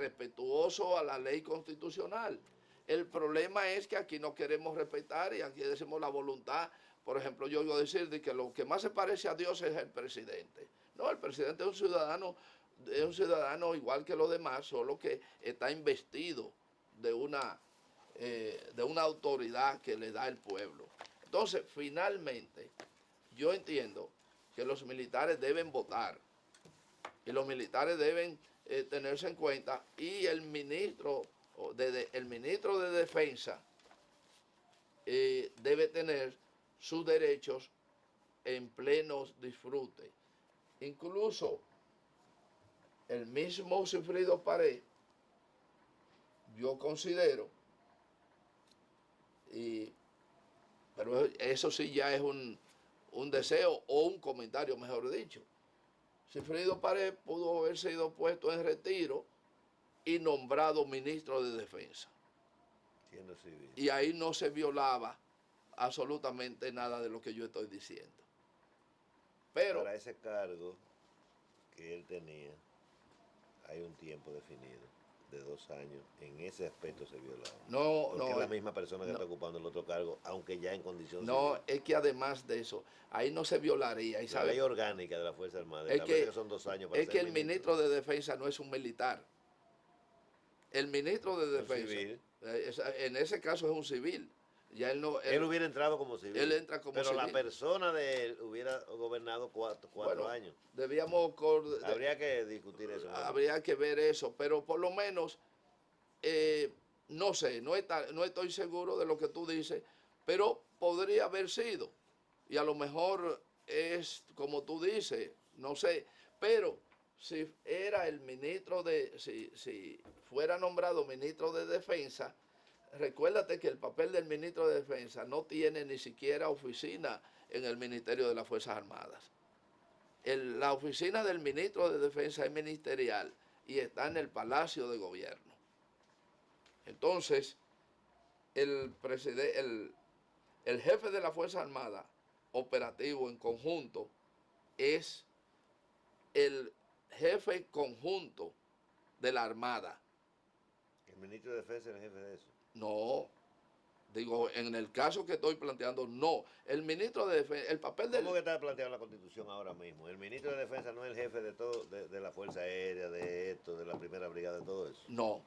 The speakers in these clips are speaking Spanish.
respetuoso a la ley constitucional. El problema es que aquí no queremos respetar y aquí decimos la voluntad. Por ejemplo, yo iba a decir de que lo que más se parece a Dios es el presidente. No, el presidente es un ciudadano igual que los demás, solo que está investido de una autoridad que le da el pueblo. Entonces, finalmente, yo entiendo que los militares deben votar y los militares deben tenerse en cuenta, y el ministro de Defensa debe tener sus derechos en pleno disfrute. Incluso el mismo Sigfrido Párez, yo considero, pero eso sí ya es un deseo o un comentario, mejor dicho. Sigfrido Párez pudo haber sido puesto en retiro y nombrado ministro de Defensa. Siendo civil. Y ahí no se violaba absolutamente nada de lo que yo estoy diciendo. Pero para ese cargo que él tenía, hay un tiempo definido de 2 años. En ese aspecto se violaba. Porque es la misma persona que está ocupando el otro cargo, aunque ya en condiciones civil. Es que además de eso, ahí no se violaría. La ley orgánica de la Fuerza Armada establece que son 2 años para ser que el ministro de Defensa no es un militar. El ministro de Defensa, en ese caso, es un civil. Ya él hubiera entrado como civil. Él entra como pero civil. La persona de él hubiera gobernado 4 años. Habría que discutir eso. Habría que ver eso, pero por lo menos, no sé, no estoy seguro de lo que tú dices, pero podría haber sido. Y a lo mejor es como tú dices, no sé, pero si era el ministro si fuera nombrado ministro de Defensa, recuérdate que el papel del ministro de Defensa no tiene ni siquiera oficina en el Ministerio de las Fuerzas Armadas. La oficina del ministro de Defensa es ministerial y está en el Palacio de Gobierno. Entonces, el jefe de la Fuerza Armada operativo en conjunto es el jefe conjunto de la Armada. ¿El ministro de Defensa es el jefe de eso? No, digo, en el caso que estoy planteando, no. El ministro de Defensa, el papel del... ¿Cómo que está planteando la Constitución ahora mismo? El ministro de Defensa no es el jefe de todo, de la Fuerza Aérea, de esto, de la Primera Brigada, de todo eso. No,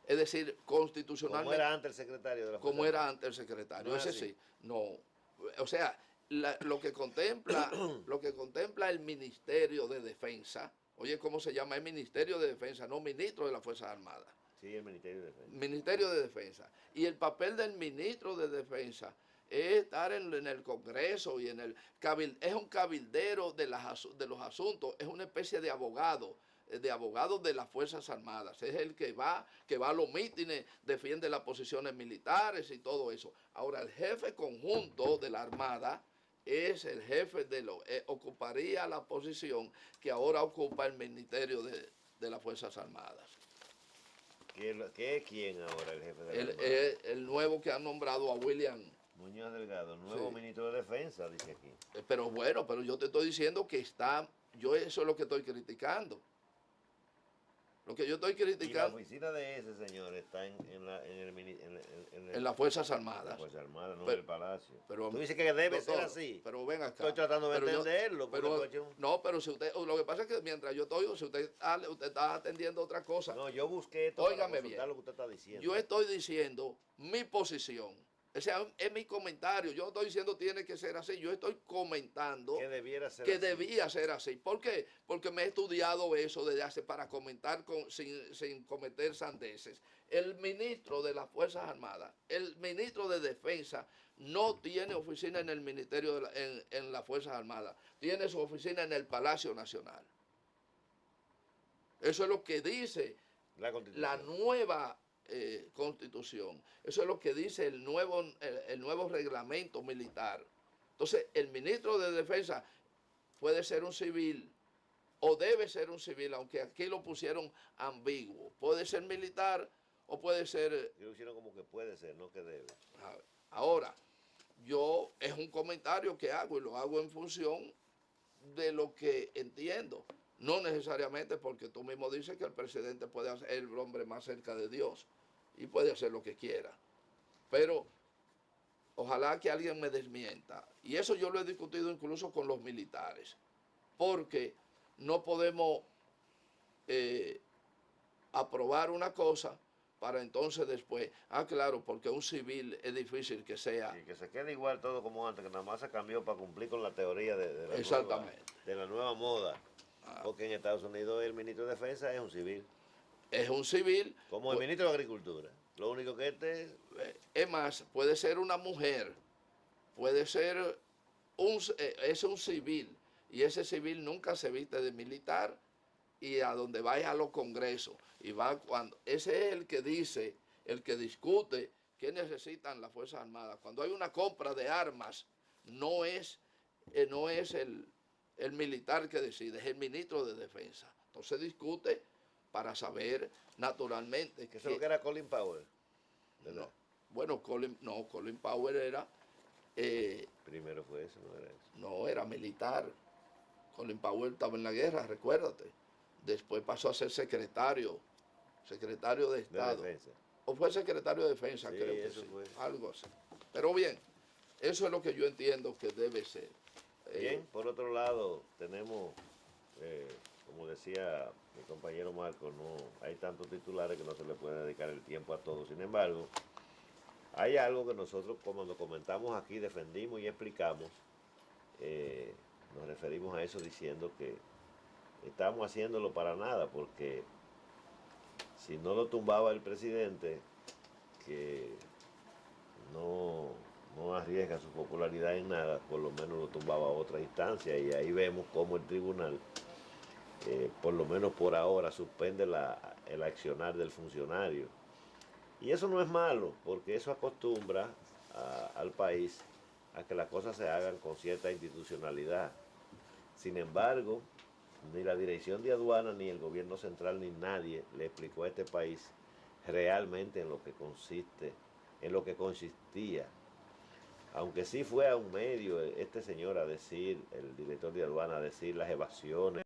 es decir, constitucionalmente... ¿Cómo era antes el secretario de la Fuerza Aérea? Como era antes el secretario, ese sí. No, o sea, lo que contempla el Ministerio de Defensa, oye, ¿cómo se llama? El Ministerio de Defensa, no ministro de las Fuerzas Armadas. Sí, el Ministerio de Defensa. Ministerio de Defensa. Y el papel del ministro de Defensa es estar en el Congreso y en el es un cabildero de los asuntos, es una especie de abogado de las Fuerzas Armadas. Es el que va a los mítines, defiende las posiciones militares y todo eso. Ahora, el jefe conjunto de la Armada es el jefe ocuparía la posición que ahora ocupa el Ministerio de las Fuerzas Armadas. ¿Qué es quién ahora el jefe de la Armada? El nuevo que han nombrado a William Muñoz Delgado, nuevo ministro de Defensa, dice aquí. Pero bueno, pero yo te estoy diciendo que yo eso es lo que estoy criticando. Lo que yo estoy criticando... Y la oficina de ese señor está en las Fuerzas Armadas. En las Fuerzas Armadas, no en el Palacio. Pero, tú dices que debe ser así. Pero ven acá. Estoy tratando de entenderlo. No, pero si usted... Lo que pasa es que mientras yo estoy... Si usted está atendiendo otra cosa... No, yo busqué esto para consultar lo que usted está diciendo. Yo estoy diciendo mi posición. O sea, es mi comentario. Yo no estoy diciendo tiene que ser así. Yo estoy comentando que debía ser así. ¿Por qué? Porque me he estudiado eso desde hace para comentar sin cometer sandeces. El ministro de las Fuerzas Armadas, el ministro de Defensa, no tiene oficina en el Ministerio en las Fuerzas Armadas. Tiene su oficina en el Palacio Nacional. Eso es lo que dice la nueva Constitución. Eso es lo que dice el nuevo reglamento militar. Entonces, el ministro de Defensa puede ser un civil o debe ser un civil, aunque aquí lo pusieron ambiguo. Puede ser militar o puede ser... Lo hicieron como que puede ser, no que debe. Ahora, es un comentario que hago y lo hago en función de lo que entiendo. No necesariamente, porque tú mismo dices que el presidente puede ser el hombre más cerca de Dios y puede hacer lo que quiera. Pero ojalá que alguien me desmienta. Y eso yo lo he discutido incluso con los militares, porque no podemos aprobar una cosa para entonces después, claro, porque un civil es difícil que sea. Sí, que se quede igual todo como antes, que nada más se cambió para cumplir con la teoría Exactamente. De la nueva moda. Porque en Estados Unidos el ministro de Defensa es un civil. Es un civil. Como el ministro de Agricultura. Lo único que es más, puede ser una mujer, puede ser es un civil, y ese civil nunca se viste de militar, y a donde vaya a los congresos, y va cuando, ese es el que dice, el que discute qué necesitan las Fuerzas Armadas. Cuando hay una compra de armas, no es el militar que decide, es el ministro de Defensa. Entonces discute para saber naturalmente. ¿Qué es lo que era Colin Powell? No, bueno, Colin Powell era... primero fue eso, ¿no era eso? No, era militar. Colin Powell estaba en la guerra, recuérdate. Después pasó a ser secretario de Estado. De defensa. O fue secretario de Defensa, sí, creo que eso sí. Fue. Algo así. Pero bien, eso es lo que yo entiendo que debe ser. Bien, por otro lado, tenemos, como decía mi compañero Marco, no hay tantos titulares que no se le puede dedicar el tiempo a todos. Sin embargo, hay algo que nosotros, como lo comentamos aquí, defendimos y explicamos. Nos referimos a eso diciendo que estamos haciéndolo para nada, porque si no lo tumbaba el presidente, que no arriesga su popularidad en nada, por lo menos lo tumbaba a otra instancia, y ahí vemos cómo el tribunal, por lo menos por ahora, suspende el accionar del funcionario. Y eso no es malo, porque eso acostumbra al país a que las cosas se hagan con cierta institucionalidad. Sin embargo, ni la dirección de aduana, ni el gobierno central, ni nadie le explicó a este país realmente en lo que consistía. Aunque sí fue a un medio este señor a decir, el director de aduana, a decir las evasiones.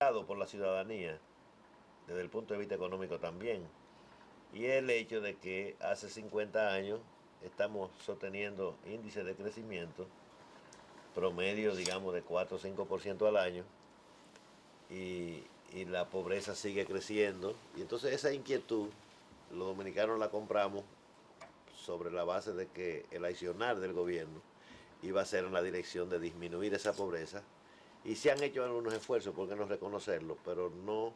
aceptado por la ciudadanía, desde el punto de vista económico también, y el hecho de que hace 50 años estamos sosteniendo índices de crecimiento promedio, digamos, de 4 o 5% al año, y la pobreza sigue creciendo, y entonces esa inquietud los dominicanos la compramos sobre la base de que el accionar del gobierno iba a ser en la dirección de disminuir esa pobreza, y se han hecho algunos esfuerzos, por qué no reconocerlo, pero no.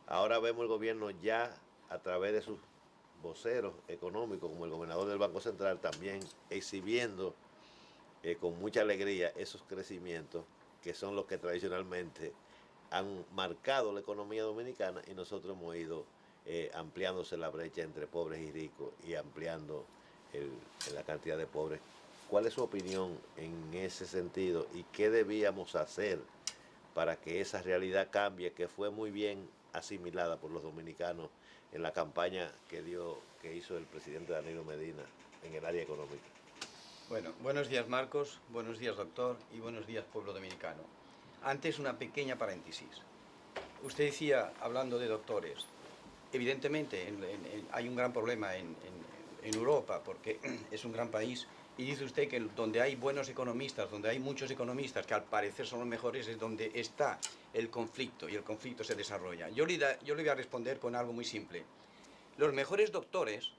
Ahora vemos el gobierno ya a través de sus voceros económicos, como el gobernador del Banco Central, también exhibiendo con mucha alegría esos crecimientos que son los que tradicionalmente han marcado la economía dominicana, y nosotros hemos ido ampliándose la brecha entre pobres y ricos y ampliando la cantidad de pobres. ¿Cuál es su opinión en ese sentido y qué debíamos hacer para que esa realidad cambie, que fue muy bien asimilada por los dominicanos en la campaña que hizo el presidente Danilo Medina en el área económica? Bueno, buenos días Marcos, buenos días doctor y buenos días pueblo dominicano. Antes una pequeña paréntesis. Usted decía, hablando de doctores, evidentemente hay un gran problema en Europa porque es un gran país, y dice usted que donde hay buenos economistas, donde hay muchos economistas que al parecer son los mejores, es donde está el conflicto, y el conflicto se desarrolla. Yo le voy a responder con algo muy simple. Los mejores doctores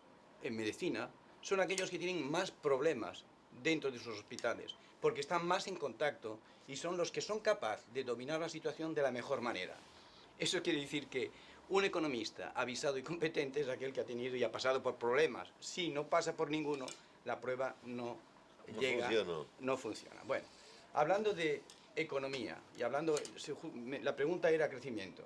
en medicina son aquellos que tienen más problemas dentro de sus hospitales, porque están más en contacto y son los que son capaces de dominar la situación de la mejor manera. Eso quiere decir que un economista avisado y competente es aquel que ha tenido y ha pasado por problemas. Si no pasa por ninguno, la prueba no funciona. Bueno, hablando de economía y la pregunta era crecimiento.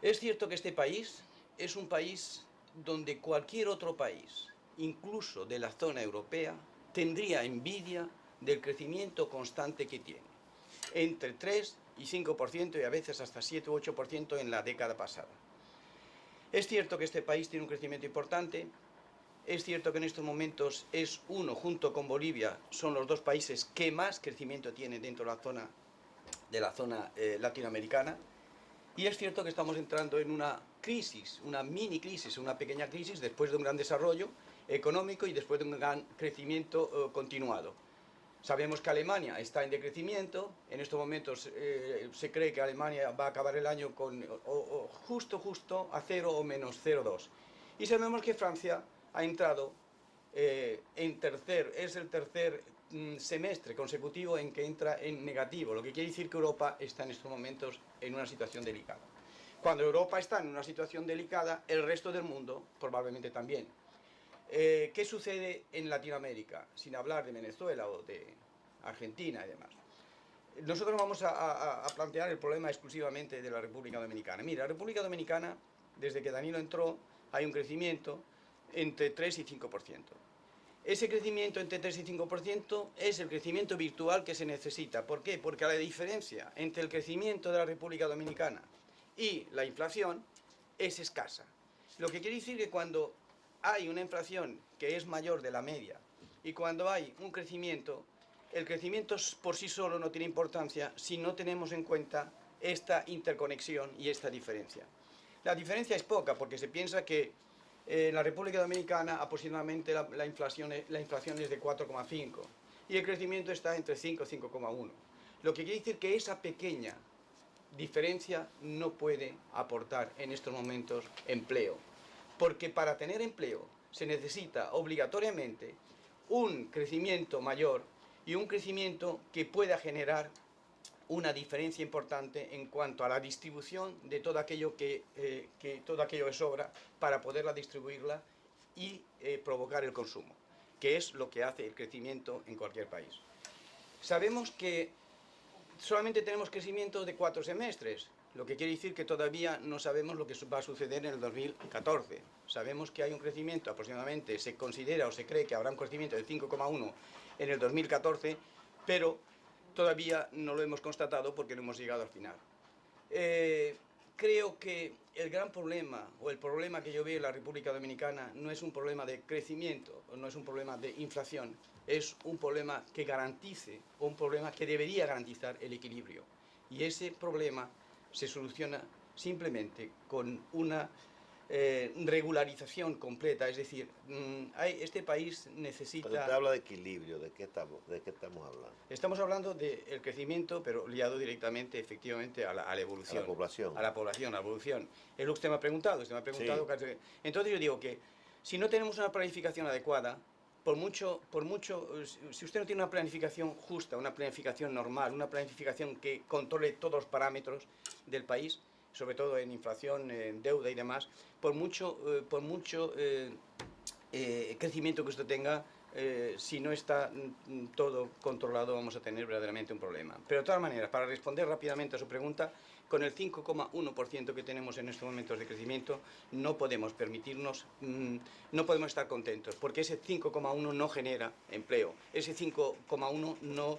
Es cierto que este país es un país donde cualquier otro país, incluso de la zona europea, tendría envidia del crecimiento constante que tiene, entre 3 y 5% y a veces hasta 7 u 8% en la década pasada. Es cierto que este país tiene un crecimiento importante, es cierto que en estos momentos junto con Bolivia, son los dos países que más crecimiento tienen dentro de la zona latinoamericana, y es cierto que estamos entrando en una crisis, una mini crisis, una pequeña crisis, después de un gran desarrollo económico y después de un gran crecimiento continuado. Sabemos que Alemania está en decrecimiento, en estos momentos se cree que Alemania va a acabar el año con justo a 0 o menos 0,2. Y sabemos que Francia ha entrado es el tercer semestre consecutivo en que entra en negativo, lo que quiere decir que Europa está en estos momentos en una situación delicada. Cuando Europa está en una situación delicada, el resto del mundo probablemente también. ¿Qué sucede en Latinoamérica? Sin hablar de Venezuela o de Argentina y demás. Nosotros vamos a plantear el problema exclusivamente de la República Dominicana. Mira, la República Dominicana, desde que Danilo entró, hay un crecimiento entre 3 y 5%. Ese crecimiento entre 3 y 5% es el crecimiento virtual que se necesita. ¿Por qué? Porque la diferencia entre el crecimiento de la República Dominicana y la inflación es escasa. Lo que quiere decir que cuando hay una inflación que es mayor de la media y cuando hay un crecimiento, el crecimiento por sí solo no tiene importancia si no tenemos en cuenta esta interconexión y esta diferencia. La diferencia es poca porque se piensa que en la República Dominicana aproximadamente la inflación es de 4,5 y el crecimiento está entre 5 y 5,1. Lo que quiere decir que esa pequeña diferencia no puede aportar en estos momentos empleo, porque para tener empleo se necesita obligatoriamente un crecimiento mayor y un crecimiento que pueda generar una diferencia importante en cuanto a la distribución de todo aquello que sobra para poderla distribuirla y provocar el consumo, que es lo que hace el crecimiento en cualquier país. Sabemos que solamente tenemos crecimiento de 4 semestres, lo que quiere decir que todavía no sabemos lo que va a suceder en el 2014. Sabemos que hay un crecimiento aproximadamente, se considera o se cree que habrá un crecimiento de 5,1 en el 2014, pero todavía no lo hemos constatado porque no hemos llegado al final. Creo que el gran problema, o el problema que yo veo en la República Dominicana, no es un problema de crecimiento, no es un problema de inflación, es un problema que garantice, o un problema que debería garantizar el equilibrio. Y ese problema se soluciona simplemente con una regularización completa, es decir, este país necesita... Pero usted habla de equilibrio, ¿de qué estamos hablando? Estamos hablando del crecimiento, pero liado directamente, efectivamente, a la evolución. A la población. A la población, a la evolución. Es lo que usted me ha preguntado. Usted me ha preguntado sí. Entonces yo digo que si no tenemos una planificación adecuada, por mucho, si usted no tiene una planificación justa, una planificación normal, una planificación que controle todos los parámetros del país, sobre todo en inflación, en deuda y demás, por mucho crecimiento que usted tenga, si no está todo controlado, vamos a tener verdaderamente un problema. Pero de todas maneras, para responder rápidamente a su pregunta, con el 5,1% que tenemos en estos momentos de crecimiento, no podemos permitirnos, no podemos estar contentos, porque ese 5,1 no genera empleo, ese 5,1 no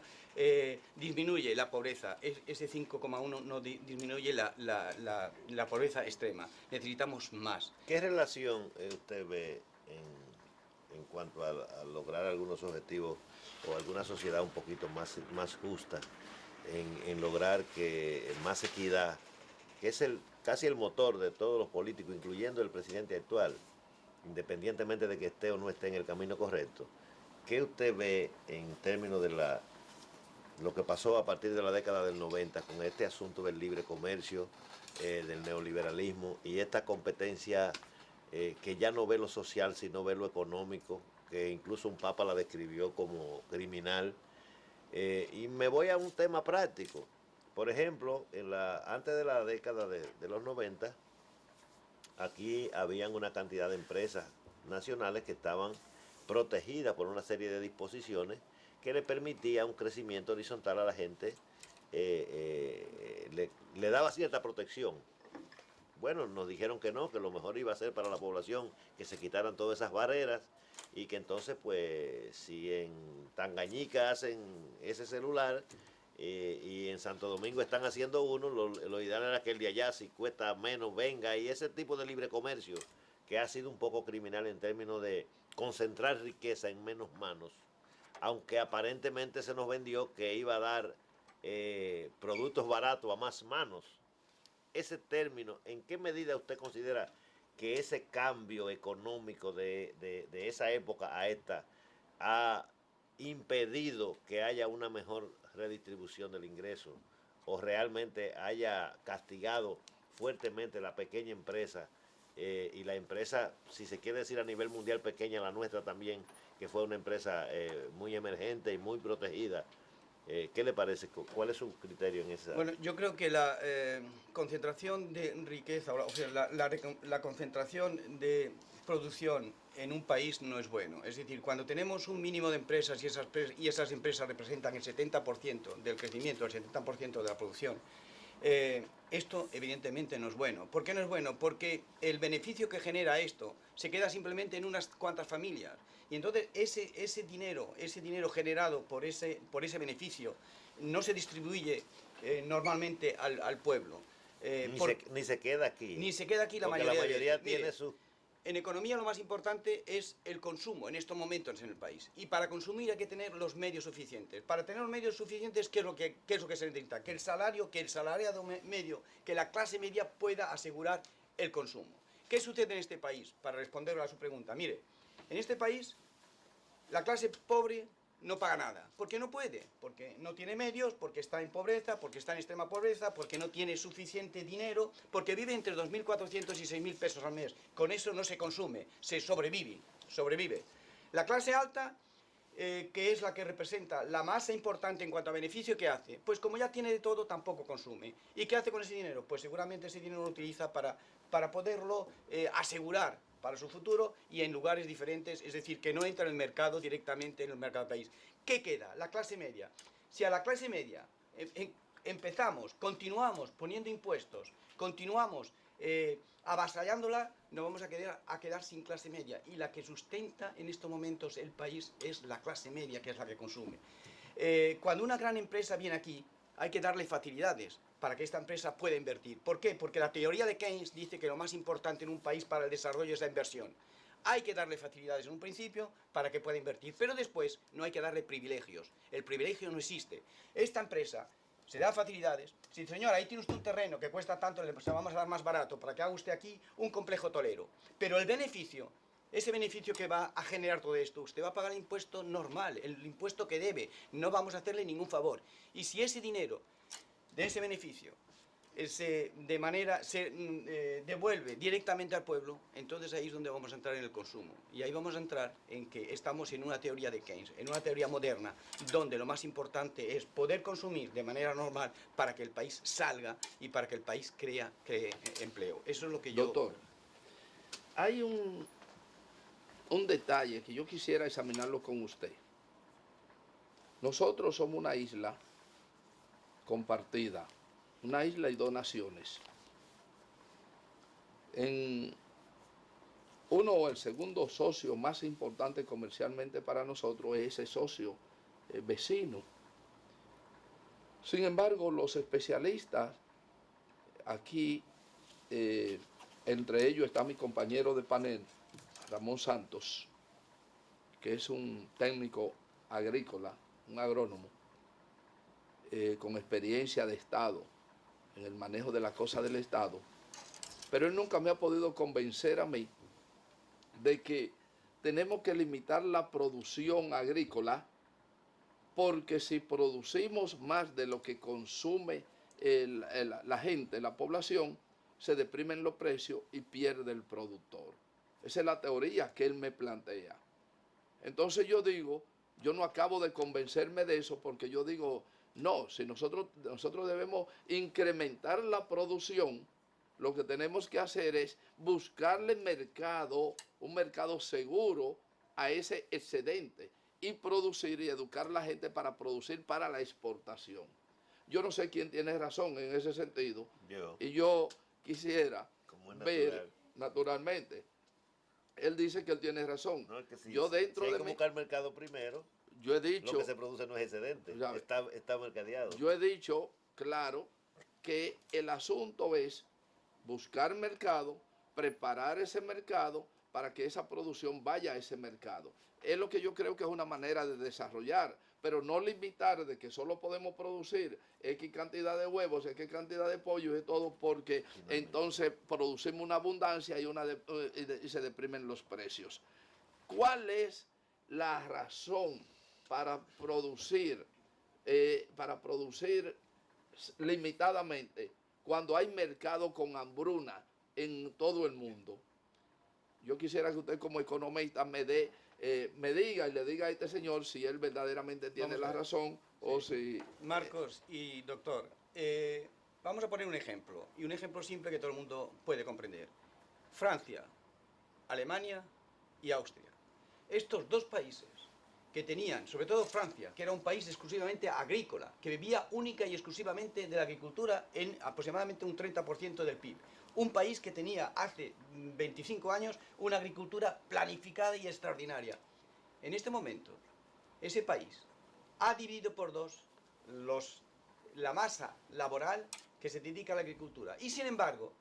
disminuye la pobreza, ese 5,1 no disminuye la pobreza extrema. Necesitamos más. ¿Qué relación usted ve en cuanto a lograr algunos objetivos o alguna sociedad un poquito más justa, en lograr que más equidad, que es casi el motor de todos los políticos, incluyendo el presidente actual, independientemente de que esté o no esté en el camino correcto? ¿Qué usted ve en términos de lo que pasó a partir de la década del 90 con este asunto del libre comercio, del neoliberalismo y esta competencia que ya no ve lo social sino ve lo económico, que incluso un papa la describió como criminal? Y me voy a un tema práctico. Por ejemplo, antes de la década de los 90, aquí habían una cantidad de empresas nacionales que estaban protegidas por una serie de disposiciones que le permitía un crecimiento horizontal a la gente, le daba cierta protección. Bueno, nos dijeron que no, que lo mejor iba a ser para la población que se quitaran todas esas barreras y que entonces, pues, si en Tangañica hacen ese celular y en Santo Domingo están haciendo uno, lo ideal era que el de allá, si cuesta menos, venga, y ese tipo de libre comercio que ha sido un poco criminal en términos de concentrar riqueza en menos manos, aunque aparentemente se nos vendió que iba a dar productos baratos a más manos. Ese término, ¿en qué medida usted considera que ese cambio económico de esa época a esta ha impedido que haya una mejor redistribución del ingreso o realmente haya castigado fuertemente la pequeña empresa y la empresa, si se quiere decir a nivel mundial pequeña, la nuestra también, que fue una empresa muy emergente y muy protegida? ¿Qué le parece? ¿Cuál es su criterio en esa? Bueno, yo creo que la concentración de riqueza, o sea, la concentración de producción en un país no es bueno. Es decir, cuando tenemos un mínimo de empresas y esas empresas representan el 70% del crecimiento, el 70% de la producción, esto evidentemente no es bueno. ¿Por qué no es bueno? Porque el beneficio que genera esto se queda simplemente en unas cuantas familias. Y entonces ese dinero generado por ese beneficio no se distribuye normalmente al pueblo. Ni se queda aquí. Ni se queda aquí la mayoría. Porque la mayoría tiene su... En economía lo más importante es el consumo en estos momentos en el país. Y para consumir hay que tener los medios suficientes. Para tener los medios suficientes, ¿qué es lo que se necesita? Que el salariado medio, que la clase media pueda asegurar el consumo. ¿Qué sucede en este país? Para responder a su pregunta. Mire, en este país la clase pobre no paga nada. ¿Por qué no puede? Porque no tiene medios, porque está en pobreza, porque está en extrema pobreza, porque no tiene suficiente dinero, porque vive entre 2.400 y 6.000 pesos al mes. Con eso no se consume, se sobrevive. La clase alta, que es la que representa la masa importante en cuanto a beneficio, ¿qué hace? Pues como ya tiene de todo, tampoco consume. ¿Y qué hace con ese dinero? Pues seguramente ese dinero lo utiliza para poderlo asegurar para su futuro y en lugares diferentes, es decir, que no entra en el mercado directamente en el mercado del país. ¿Qué queda? La clase media. Si a la clase media continuamos poniendo impuestos, continuamos avasallándola, nos vamos a quedar sin clase media. Y la que sustenta en estos momentos el país es la clase media, que es la que consume. Cuando una gran empresa viene aquí, hay que darle facilidades para que esta empresa pueda invertir. ¿Por qué? Porque la teoría de Keynes dice que lo más importante en un país para el desarrollo es la inversión. Hay que darle facilidades en un principio para que pueda invertir, pero después no hay que darle privilegios. El privilegio no existe. Esta empresa, se da facilidades. Si, señor, ahí tiene usted un terreno que cuesta tanto, le vamos a dar más barato para que haga usted aquí un complejo hotelero. Pero el beneficio, ese beneficio que va a generar todo esto, usted va a pagar el impuesto normal, el impuesto que debe, no vamos a hacerle ningún favor. Y si ese dinero de ese beneficio se devuelve directamente al pueblo, entonces ahí es donde vamos a entrar en el consumo. Y ahí vamos a entrar en que estamos en una teoría de Keynes, en una teoría moderna, donde lo más importante es poder consumir de manera normal para que el país salga y para que el país cree empleo. Eso es lo que yo... Doctor, hay un detalle que yo quisiera examinarlo con usted. Nosotros somos una isla compartida, una isla y 2 naciones. El segundo socio más importante comercialmente para nosotros es ese socio vecino. Sin embargo, los especialistas aquí, entre ellos está mi compañero de panel, Ramón Santos, que es un técnico agrícola, un agrónomo, con experiencia de Estado, en el manejo de las cosas del Estado, pero él nunca me ha podido convencer a mí de que tenemos que limitar la producción agrícola, porque si producimos más de lo que consume la gente, la población, se deprimen los precios y pierde el productor. Esa es la teoría que él me plantea. Entonces yo digo, yo no acabo de convencerme de eso, porque yo digo, no, si nosotros debemos incrementar la producción, lo que tenemos que hacer es buscarle mercado, un mercado seguro a ese excedente, y producir y educar a la gente para producir para la exportación. Yo no sé quién tiene razón en ese sentido. Y yo quisiera ver, naturalmente, él dice que él tiene razón. No, es que yo dentro hay de que buscar mercado primero. Yo he dicho, lo que se produce no es excedente, está mercadeado. Yo he dicho, claro, que el asunto es buscar mercado, preparar ese mercado para que esa producción vaya a ese mercado. Es lo que yo creo que es una manera de desarrollar, pero no limitar de que solo podemos producir X cantidad de huevos, X cantidad de pollo y todo, porque entonces producimos una abundancia y se deprimen los precios. ¿Cuál es la razón para producir limitadamente cuando hay mercado con hambruna en todo el mundo? Yo quisiera que usted como economista me diga y le diga a este señor si él verdaderamente tiene la razón o si... Marcos y doctor, vamos a poner un ejemplo, y un ejemplo simple que todo el mundo puede comprender. Francia, Alemania y Austria. Estos 2 países que tenían, sobre todo Francia, que era un país exclusivamente agrícola, que vivía única y exclusivamente de la agricultura en aproximadamente un 30% del PIB. Un país que tenía hace 25 años una agricultura planificada y extraordinaria. En este momento, ese país ha dividido por 2 la masa laboral que se dedica a la agricultura. Y sin embargo,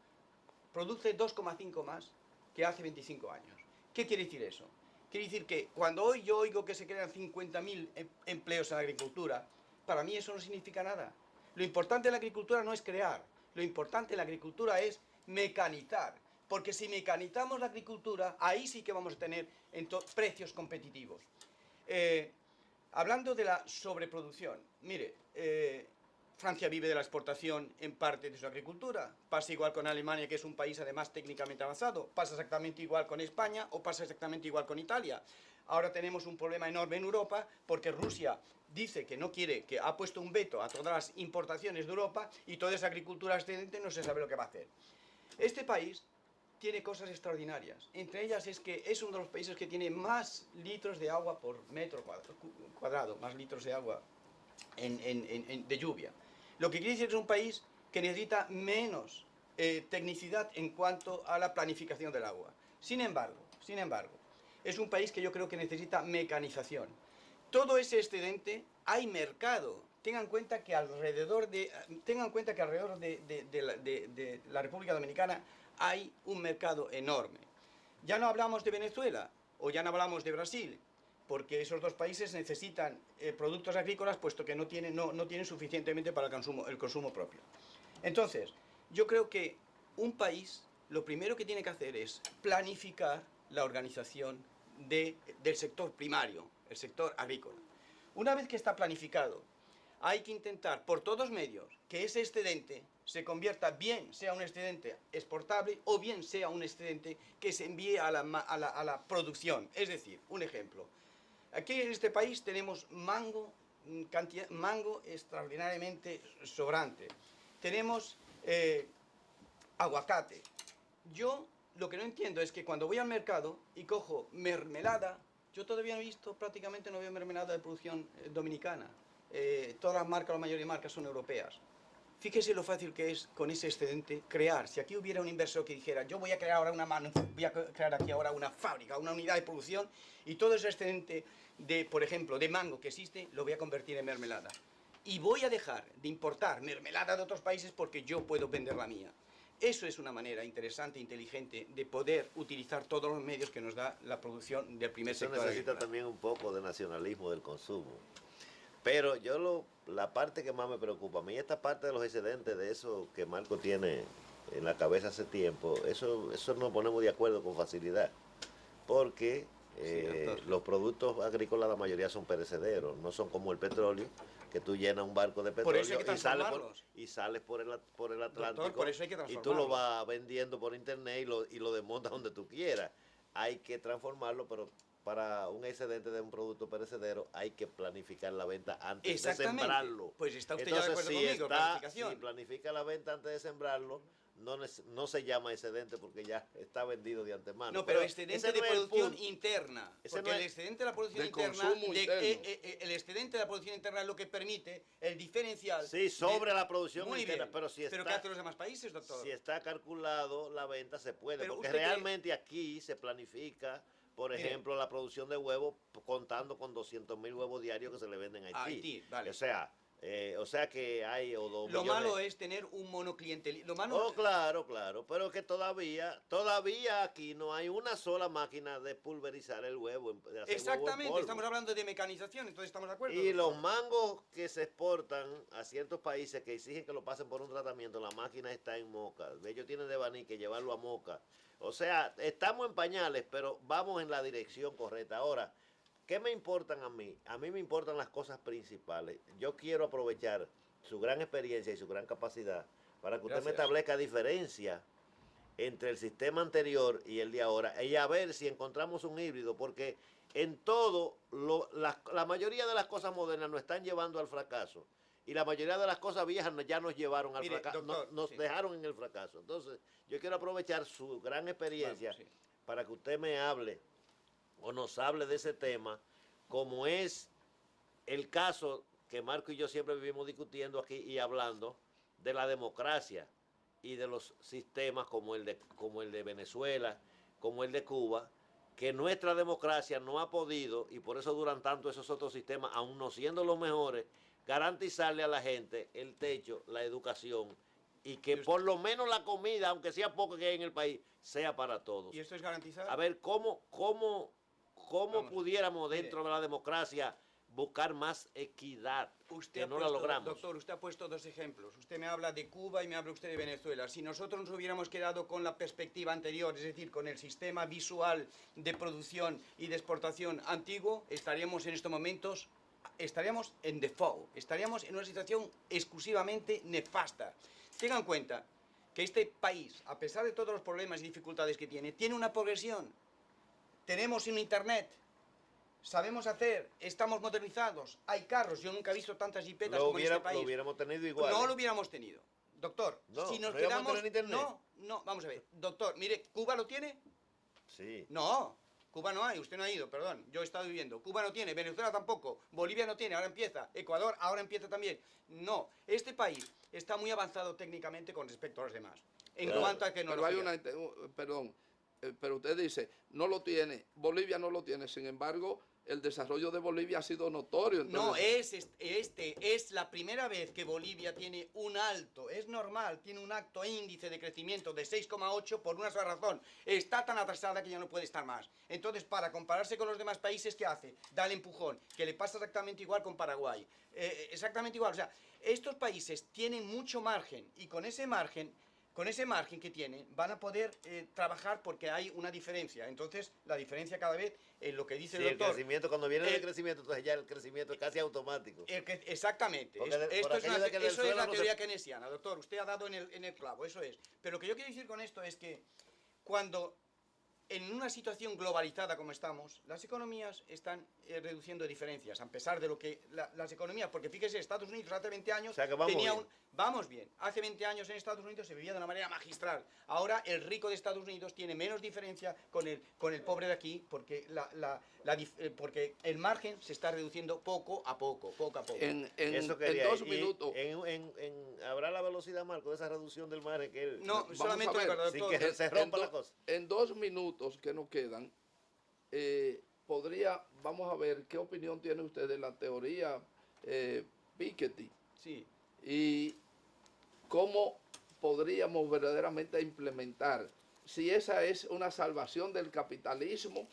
produce 2,5 más que hace 25 años. ¿Qué quiere decir eso? Quiere decir que cuando hoy yo oigo que se crean 50.000 empleos en la agricultura, para mí eso no significa nada. Lo importante en la agricultura no es crear, lo importante en la agricultura es mecanizar. Porque si mecanizamos la agricultura, ahí sí que vamos a tener precios competitivos. Hablando de la sobreproducción, mire, Francia vive de la exportación en parte de su agricultura. Pasa igual con Alemania, que es un país además técnicamente avanzado. Pasa exactamente igual con España o pasa exactamente igual con Italia. Ahora tenemos un problema enorme en Europa porque Rusia dice que no quiere, que ha puesto un veto a todas las importaciones de Europa y toda esa agricultura excedente no se sabe lo que va a hacer. Este país tiene cosas extraordinarias. Entre ellas es que es uno de los países que tiene más litros de agua por metro cuadrado, más litros de agua de lluvia. Lo que quiere decir que es un país que necesita menos tecnicidad en cuanto a la planificación del agua. Sin embargo, es un país que yo creo que necesita mecanización. Todo ese excedente hay mercado. Tengan en cuenta que alrededor de la República Dominicana hay un mercado enorme. Ya no hablamos de Venezuela o ya no hablamos de Brasil. porque esos dos países necesitan productos agrícolas, puesto que no tienen suficientemente para el consumo propio. Entonces, yo creo que un país lo primero que tiene que hacer es planificar la organización del sector primario, el sector agrícola. Una vez que está planificado, hay que intentar por todos medios que ese excedente se convierta, bien sea un excedente exportable o bien sea un excedente que se envíe a la producción. Es decir, un ejemplo. Aquí en este país tenemos mango extraordinariamente sobrante. Tenemos aguacate. Yo lo que no entiendo es que cuando voy al mercado y cojo mermelada, yo todavía no he visto, prácticamente no veo mermelada de producción dominicana. Todas las marcas, la mayoría de marcas son europeas. Fíjese lo fácil que es con ese excedente crear. Si aquí hubiera un inversor que dijera, yo voy a crear ahora voy a crear aquí ahora una fábrica, una unidad de producción, y todo ese excedente de, por ejemplo, de mango que existe, lo voy a convertir en mermelada. Y voy a dejar de importar mermelada de otros países porque yo puedo vender la mía. Eso es una manera interesante e inteligente de poder utilizar todos los medios que nos da la producción del primer sector. Eso necesita también un poco de nacionalismo del consumo. Pero la parte que más me preocupa a mí, esta parte de los excedentes, de eso que Marco tiene en la cabeza hace tiempo, eso nos ponemos de acuerdo con facilidad. Porque los productos agrícolas, la mayoría son perecederos, no son como el petróleo, que tú llenas un barco de petróleo y sales por el Atlántico. Doctor, por eso hay que y tú lo vas vendiendo por internet y lo desmontas donde tú quieras. Hay que transformarlo, pero para un excedente de un producto perecedero hay que planificar la venta antes de sembrarlo. Pues está usted ya de acuerdo conmigo, planificación. Si planifica la venta antes de sembrarlo, no se llama excedente porque ya está vendido de antemano. No, pero excedente de producción interna. Porque el excedente de la producción interna, el excedente de la producción interna es lo que permite el diferencial. Sí, sobre la producción interna, pero si está. ¿Pero qué hacen los demás países, doctor? Si está calculado la venta se puede, porque realmente aquí se planifica, por ejemplo, la producción de huevos contando con 200.000 huevos diarios que se le venden a Haití. Vale. O sea que hay Lo malo es tener un monoclientelismo. Claro, pero que todavía aquí no hay una sola máquina de pulverizar el huevo. Exactamente, estamos hablando de mecanización, entonces estamos de acuerdo. Y los mangos que se exportan a ciertos países que exigen que lo pasen por un tratamiento, la máquina está en Moca. Ellos tienen de Baní que llevarlo a Moca. O sea, estamos en pañales, pero vamos en la dirección correcta. Ahora, ¿qué me importan a mí? A mí me importan las cosas principales. Yo quiero aprovechar su gran experiencia y su gran capacidad para que usted me establezca diferencia entre el sistema anterior y el de ahora y a ver si encontramos un híbrido, porque en todo, la mayoría de las cosas modernas nos están llevando al fracaso y la mayoría de las cosas viejas ya nos llevaron al fracaso, nos dejaron en el fracaso. Entonces, yo quiero aprovechar su gran experiencia para que usted me hable o nos hable de ese tema, como es el caso que Marco y yo siempre vivimos discutiendo aquí y hablando de la democracia y de los sistemas como el de Venezuela, como el de Cuba, que nuestra democracia no ha podido, y por eso duran tanto esos otros sistemas, aun no siendo los mejores, garantizarle a la gente el techo, la educación, y que por lo menos la comida, aunque sea poco que hay en el país, sea para todos. ¿Y esto es garantizado? A ver, ¿cómo pudiéramos dentro de la democracia buscar más equidad? Usted no la logramos. Doctor, usted ha puesto dos ejemplos. Usted me habla de Cuba y me habla usted de Venezuela. Si nosotros nos hubiéramos quedado con la perspectiva anterior, es decir, con el sistema visual de producción y de exportación antiguo, estaríamos en estos momentos en default, estaríamos en una situación exclusivamente nefasta. Tengan en cuenta que este país, a pesar de todos los problemas y dificultades que tiene una progresión. Tenemos un internet, sabemos hacer, estamos modernizados, hay carros, yo nunca he visto tantas jipetas como en este país. Lo hubiéramos tenido igual. No lo hubiéramos tenido. Doctor, si nos quedamos... No, vamos a ver. Doctor, mire, ¿Cuba lo tiene? Sí. No, Cuba no hay, usted no ha ido, perdón, yo he estado viviendo. Cuba no tiene, Venezuela tampoco, Bolivia no tiene, ahora empieza, Ecuador ahora empieza también. No, este país está muy avanzado técnicamente con respecto a los demás. En cuanto a tecnología. Pero pero usted dice, no lo tiene, Bolivia no lo tiene, sin embargo, el desarrollo de Bolivia ha sido notorio. Entonces, no, es la primera vez que Bolivia tiene un alto, es normal, tiene un alto índice de crecimiento de 6,8 por una sola razón. Está tan atrasada que ya no puede estar más. Entonces, para compararse con los demás países, ¿qué hace? Da el empujón, que le pasa exactamente igual con Paraguay. Exactamente igual. O sea, estos países tienen mucho margen y con ese margen que tienen, van a poder trabajar porque hay una diferencia. Entonces, la diferencia cada vez, lo que dice el doctor... el crecimiento, cuando viene el crecimiento, entonces ya el crecimiento es casi automático. Exactamente. Eso es la teoría keynesiana, doctor. Usted ha dado en el clavo, eso es. Pero lo que yo quiero decir con esto es que cuando... En una situación globalizada como estamos, las economías están reduciendo diferencias, a pesar de lo que las economías, porque fíjese, Estados Unidos hace 20 años tenía un... Vamos bien, hace 20 años en Estados Unidos se vivía de una manera magistral. Ahora el rico de Estados Unidos tiene menos diferencia con el pobre de aquí, porque, porque el margen se está reduciendo poco a poco. En 2 minutos... ¿Habrá la velocidad, Marco, de esa reducción del margen? No, solamente una cosa, doctor. Sin que se rompa la cosa. En 2 minutos que nos quedan, vamos a ver qué opinión tiene usted de la teoría Piketty. Sí. Y cómo podríamos verdaderamente implementar, si esa es una salvación del capitalismo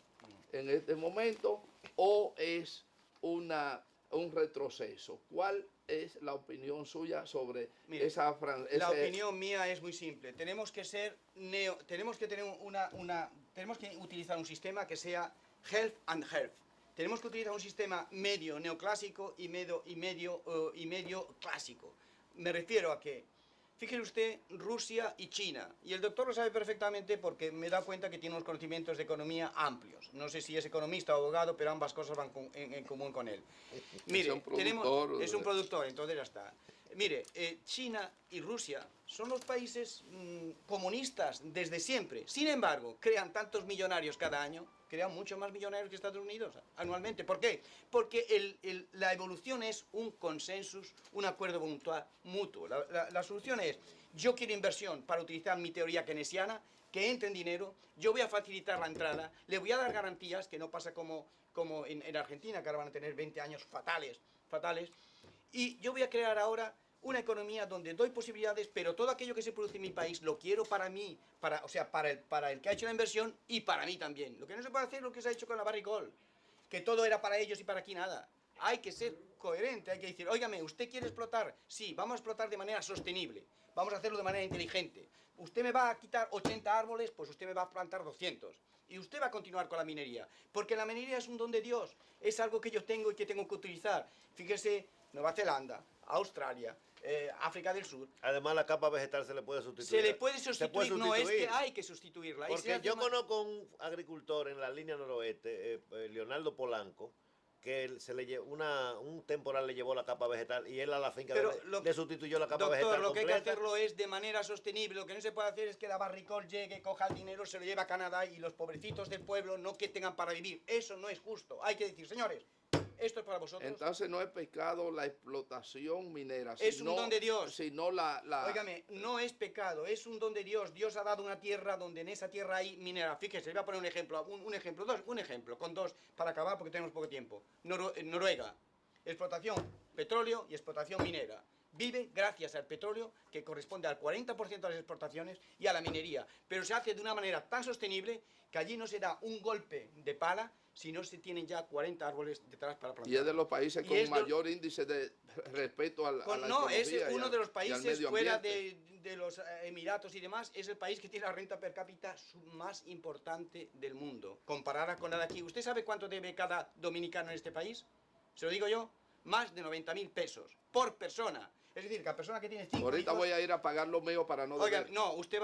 en este momento o es un retroceso. ¿Cuál es la opinión suya sobre esa La opinión mía es muy simple. Tenemos que utilizar un sistema que sea health and health. Tenemos que utilizar un sistema medio neoclásico y medio clásico. Me refiero a que, fíjese usted, Rusia y China, y el doctor lo sabe perfectamente porque me da cuenta que tiene unos conocimientos de economía amplios. No sé si es economista o abogado, pero ambas cosas van en común con él. Mire, es un productor, entonces ya está. Mire, China y Rusia son los países comunistas desde siempre. Sin embargo, crean tantos millonarios cada año, crean mucho más millonarios que Estados Unidos anualmente. ¿Por qué? Porque la evolución es un consensus, un acuerdo mutuo. La solución es, yo quiero inversión para utilizar mi teoría keynesiana, que entre en dinero, yo voy a facilitar la entrada, le voy a dar garantías, que no pasa como en Argentina, que ahora van a tener 20 años fatales, y yo voy a crear ahora una economía donde doy posibilidades, pero todo aquello que se produce en mi país lo quiero para mí, para el que ha hecho la inversión y para mí también. Lo que no se puede hacer es lo que se ha hecho con la Barrick-Gold, que todo era para ellos y para aquí nada. Hay que ser coherente, hay que decir, óigame, ¿usted quiere explotar? Sí, vamos a explotar de manera sostenible, vamos a hacerlo de manera inteligente. Usted me va a quitar 80 árboles, pues usted me va a plantar 200. Y usted va a continuar con la minería, porque la minería es un don de Dios, es algo que yo tengo y que tengo que utilizar. Fíjese, Nueva Zelanda, Australia, África del Sur. Además, la capa vegetal se le puede sustituir. Se le puede sustituir, no es que hay que sustituirla. Porque yo conozco un agricultor en la línea noroeste, Leonardo Polanco, que un temporal le llevó la capa vegetal y él a la finca le sustituyó la capa vegetal. Doctor, lo que hay que hacerlo es de manera sostenible. Lo que no se puede hacer es que la Barrick-Gold llegue, coja el dinero, se lo lleve a Canadá y los pobrecitos del pueblo no que tengan para vivir. Eso no es justo. Hay que decir, señores, esto es para vosotros. Entonces no es pecado la explotación minera. Es un don de Dios. Sino Óigame, no es pecado, es un don de Dios. Dios ha dado una tierra donde en esa tierra hay minera. Fíjese, le voy a poner un ejemplo, con dos, para acabar porque tenemos poco tiempo. Noruega, explotación petróleo y explotación minera. Vive gracias al petróleo, que corresponde al 40% de las exportaciones, y a la minería. Pero se hace de una manera tan sostenible que allí no se da un golpe de pala si no se tienen ya 40 árboles detrás para plantar. Y es de los países con mayor índice de respeto a la no, es uno de los países fuera de los Emiratos y demás, es el país que tiene la renta per cápita más importante del mundo, comparada con la de aquí. ¿Usted sabe cuánto debe cada dominicano en este país? Se lo digo yo, más de 90.000 pesos por persona. Es decir, que la persona que tiene 5 ahorita hijos, voy a ir a pagar lo mío para no oiga, deber. no, usted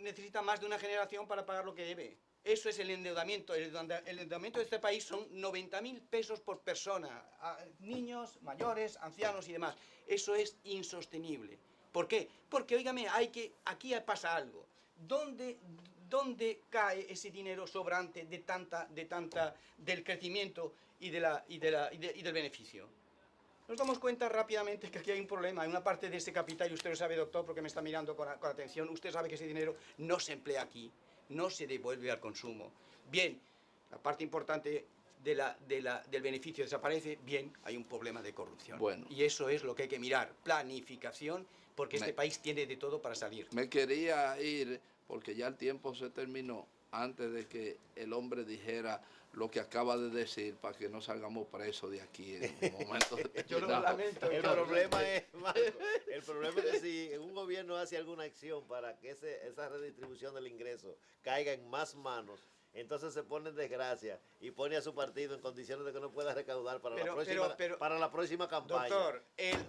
necesita más de una generación para pagar lo que debe. Eso es el endeudamiento. El endeudamiento de este país son 90.000 pesos por persona. Niños, mayores, ancianos y demás. Eso es insostenible. ¿Por qué? Porque, óigame, aquí pasa algo. ¿Dónde cae ese dinero sobrante del crecimiento y del beneficio? Nos damos cuenta rápidamente que aquí hay un problema. Hay una parte de ese capital, y usted lo sabe, doctor, porque me está mirando con atención, usted sabe que ese dinero no se emplea aquí, no se devuelve al consumo. Bien, la parte importante del beneficio desaparece, bien, hay un problema de corrupción. Bueno. Y eso es lo que hay que mirar, planificación, porque este país tiene de todo para salir. Me quería ir, porque ya el tiempo se terminó, antes de que el hombre dijera lo que acaba de decir, para que no salgamos presos de aquí en un momento. Yo lo lamento. El problema es, Marco, el problema es que si un gobierno hace alguna acción para que esa redistribución del ingreso caiga en más manos, entonces se pone en desgracia y pone a su partido en condiciones de que no pueda recaudar para la próxima campaña.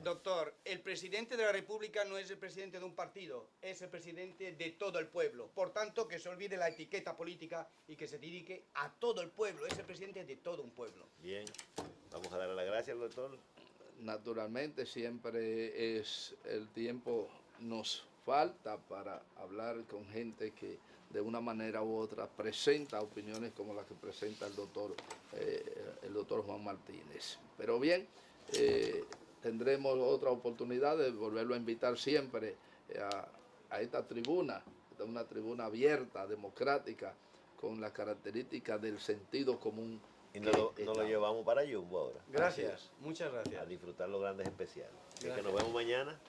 Doctor, el presidente de la República no es el presidente de un partido, es el presidente de todo el pueblo. Por tanto, que se olvide la etiqueta política y que se dedique a todo el pueblo. Es el presidente de todo un pueblo. Bien, vamos a darle las gracias al doctor. Naturalmente, siempre es el tiempo nos falta para hablar con gente que de una manera u otra presenta opiniones como las que presenta el doctor Juan Martínez. Pero bien, tendremos otra oportunidad de volverlo a invitar siempre a esta tribuna, una tribuna abierta, democrática, con las características del sentido común. Y nos lo llevamos para Jumbo ahora. Gracias, muchas gracias. A disfrutar los grandes especiales. Así que nos vemos mañana.